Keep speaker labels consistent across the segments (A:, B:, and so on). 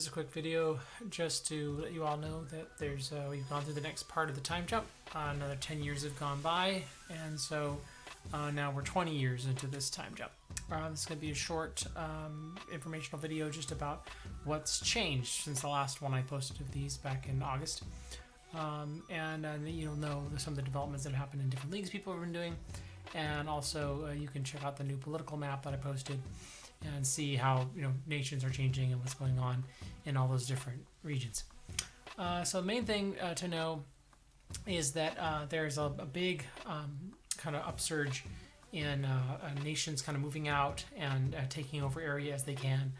A: This is a quick video just to let you all know that we've gone through the next part of the time jump. Another 10 years have gone by, and so now we're 20 years into this time jump. This is going to be a short informational video just about what's changed since the last one I posted of these back in August. And you'll know some of the developments that have happened in different leagues people have been doing. And also you can check out the new political map that I posted and see how nations are changing and what's going on in all those different regions. So the main thing to know is that there's a big kind of upsurge in nations kind of moving out and taking over area as they can.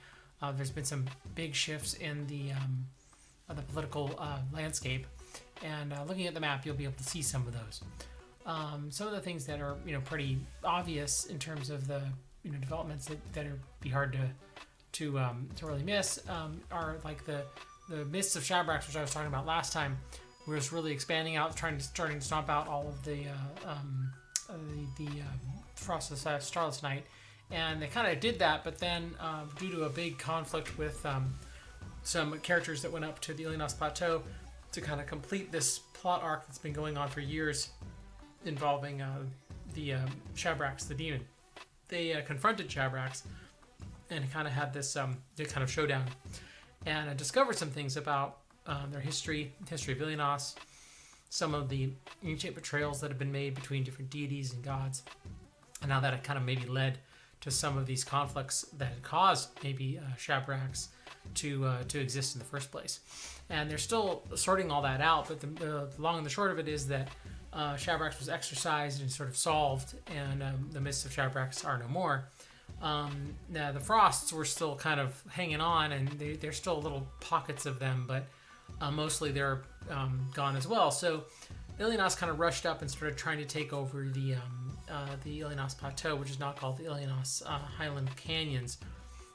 A: There's been some big shifts in the political landscape, and looking at the map, you'll be able to see some of those. Some of the things that are pretty obvious in terms of the developments that are be hard to really miss are like the Mists of Shabrax, which I was talking about last time, was really expanding out, starting to stomp out all of the Frost of Starless Night, and they kind of did that, but then due to a big conflict with some characters that went up to the Illinos Plateau to kind of complete this plot arc that's been going on for years involving the Shabrax, the demon. They confronted Shabrax and kind of had this kind of showdown, and discovered some things about their history of Illinos, some of the ancient betrayals that have been made between different deities and gods, and how that had kind of maybe led to some of these conflicts that had caused maybe Shabrax to exist in the first place. And they're still sorting all that out, but the long and the short of it is that Shabrax was exorcised and sort of solved, and the Mists of Shabrax are no more. Now the Frosts were still kind of hanging on, and there's still little pockets of them, but mostly they're gone as well. So Illinos kind of rushed up and started trying to take over the Illinos Plateau, which is now called the Illinos Highland Canyons,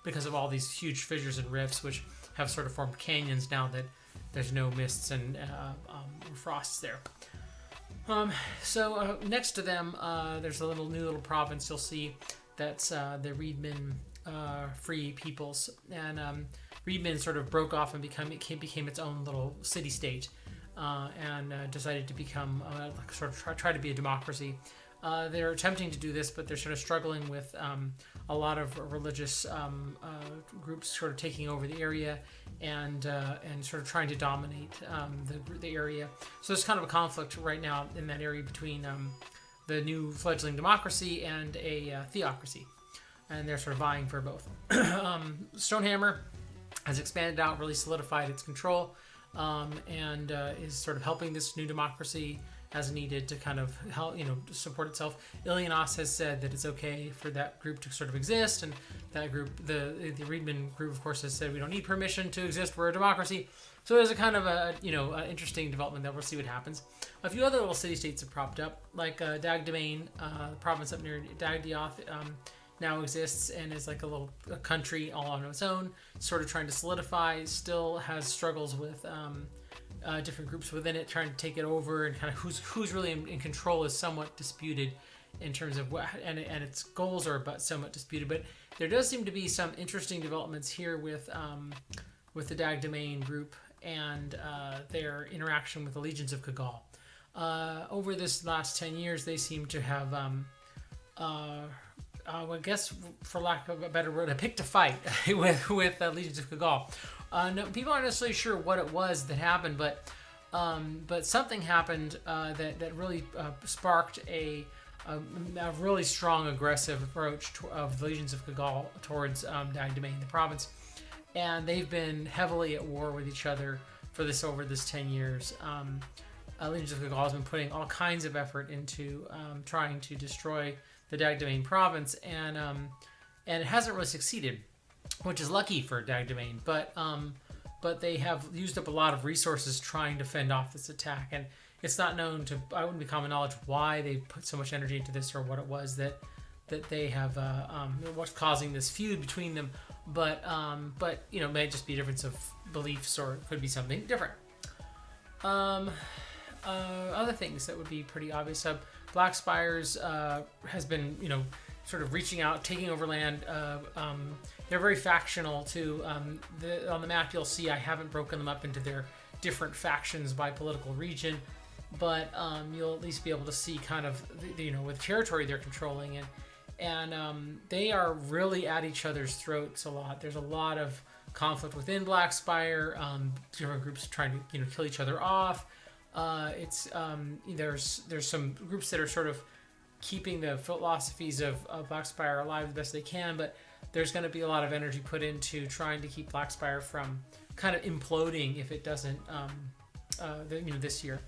A: because of all these huge fissures and rifts, which have sort of formed canyons now that there's no mists and frosts there. So next to them, there's a new little province you'll see that's the Reedman Free Peoples, and Reedman sort of broke off and became its own little city-state, and decided to become sort of try to be a democracy. They're attempting to do this, but they're sort of struggling with a lot of religious groups sort of taking over the area and sort of trying to dominate the area. So there's kind of a conflict right now in that area between the new fledgling democracy and a theocracy, and they're sort of vying for both. Stonehammer has expanded out, really solidified its control, and is sort of helping this new democracy as needed to kind of help, support itself. Illinos has said that it's okay for that group to sort of exist, and that group, the Reedman group, of course, has said we don't need permission to exist. We're a democracy. So there's a kind of an interesting development that we'll see what happens. A few other little city-states have propped up, like Dagdomain, the province up near Dagdioth, now exists and is like a country all on its own, sort of trying to solidify. Still has struggles with different groups within it trying to take it over, and kind of who's really in control is somewhat disputed in terms of what, and its goals are but somewhat disputed. But there does seem to be some interesting developments here with the Dagdomain group and their interaction with the Legions of Kagol. Over this last 10 years, they seem to have I guess, for lack of a better word, picked a fight with Legions of Kagol. No, people aren't necessarily sure what it was that happened, but something happened that really sparked a really strong, aggressive approach of the Legions of Kagol towards Dagdomain, the province, and they've been heavily at war with each other over this 10 years. Legions of Kagol has been putting all kinds of effort into trying to destroy the Dagdomain province, and it hasn't really succeeded, which is lucky for Dagdomain, but they have used up a lot of resources trying to fend off this attack, and it's not known to, I wouldn't be common knowledge why they put so much energy into this, or what it was that they have, what's causing this feud between them, but it may just be a difference of beliefs, or it could be something different. Other things that would be pretty obvious. Black Spires has been, sort of reaching out, taking over land. they're very factional too. On the map you'll see I haven't broken them up into their different factions by political region, but you'll at least be able to see kind of what territory they're controlling, and they are really at each other's throats a lot. There's a lot of conflict within Blackspire, different groups trying to kill each other off. There's some groups that are sort of keeping the philosophies of Blackspire alive the best they can, but there's going to be a lot of energy put into trying to keep Blackspire from kind of imploding if it doesn't this year,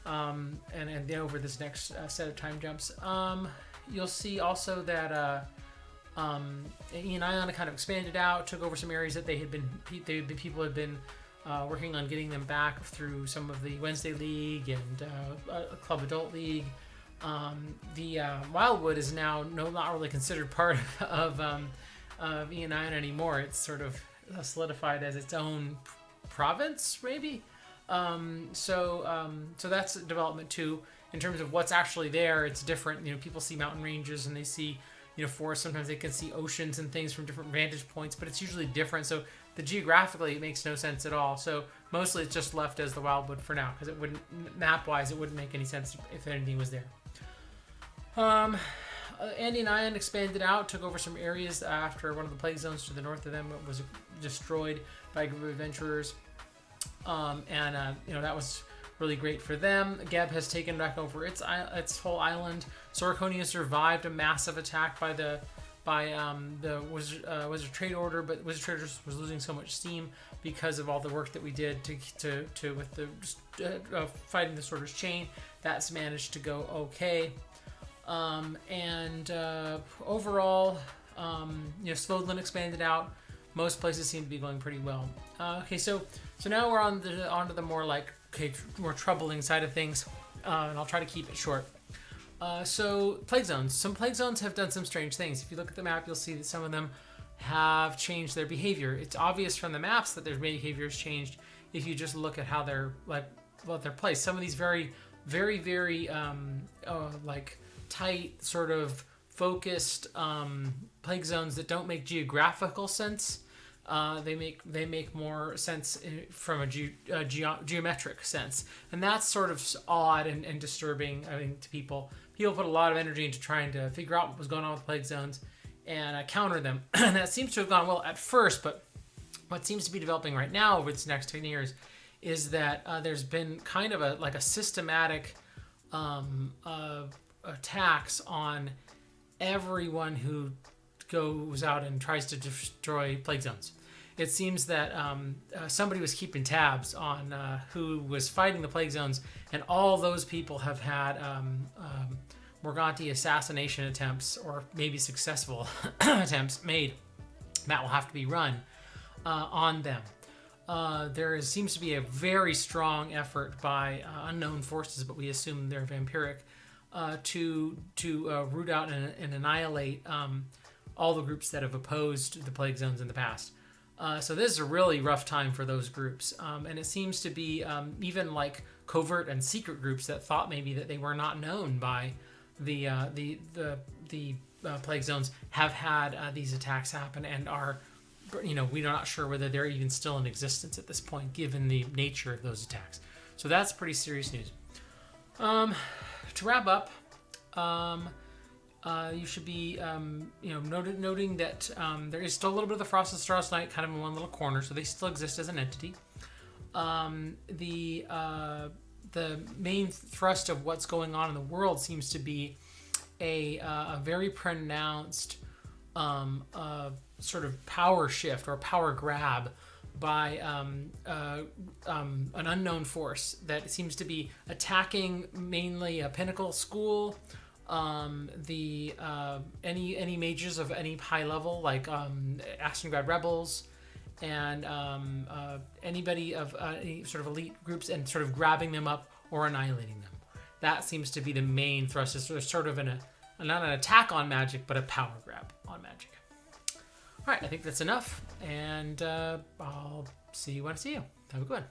A: and then over this next set of time jumps. You'll see also that Ion kind of expanded out, took over some areas that people had been working on getting them back through some of the Wednesday League and Club Adult League. The Wildwood is now not really considered part of E&I anymore. It's sort of solidified as its own province, maybe. So that's a development too. In terms of what's actually there, it's different. People see mountain ranges and they see forests. Sometimes they can see oceans and things from different vantage points, but it's usually different. So geographically, it makes no sense at all. So mostly it's just left as the Wildwood for now, because it wouldn't, map-wise, it wouldn't make any sense if anything was there. Andy and Ion expanded out, took over some areas after one of the plague zones to the north of them was destroyed by a group of adventurers. That was really great for them. Geb has taken back over its whole island. Sorconia survived a massive attack by the Wizard Trade Order, but Wizard Traders was losing so much steam because of all the work that we did with the fighting the Sorter's Chain. That's managed to go okay. Overall, Slodlin expanded out. Most places seem to be going pretty well. So now we're onto the more troubling side of things, and I'll try to keep it short. So plague zones. Some plague zones have done some strange things. If you look at the map, you'll see that some of them have changed their behavior. It's obvious from the maps that their behavior has changed if you just look at how they're placed. Some of these very, very, very tight, sort of focused plague zones that don't make geographical sense. They make more sense from a geometric sense, and that's sort of odd and disturbing, I think, to people. People put a lot of energy into trying to figure out what was going on with plague zones and counter them. And that seems to have gone well at first, but what seems to be developing right now over this next 10 years is that there's been kind of a systematic attacks on everyone who goes out and tries to destroy plague zones. It seems that somebody was keeping tabs on who was fighting the plague zones, and all those people have had Morganti assassination attempts, or maybe successful attempts made that will have to be run on them. There seems to be a very strong effort by unknown forces, but we assume they're vampiric, to root out and annihilate all the groups that have opposed the plague zones in the past. So this is a really rough time for those groups, and it seems to be even like covert and secret groups that thought maybe that they were not known by the plague zones have had these attacks happen and are, we're not sure whether they're even still in existence at this point, given the nature of those attacks. So that's pretty serious news. To wrap up, you should be, noting that there is still a little bit of the Frost and Stars Night kind of in one little corner, so they still exist as an entity. The main thrust of what's going on in the world seems to be a very pronounced sort of power shift or power grab by an unknown force that seems to be attacking mainly a Pinnacle School, any mages of any high level like Astengrad Rebels, and anybody of any sort of elite groups, and sort of grabbing them up or annihilating them. That seems to be the main thrust. Is sort of not an attack on magic, but a power grab on magic. All right, I think that's enough, and I'll see you when I see you. Have a good one.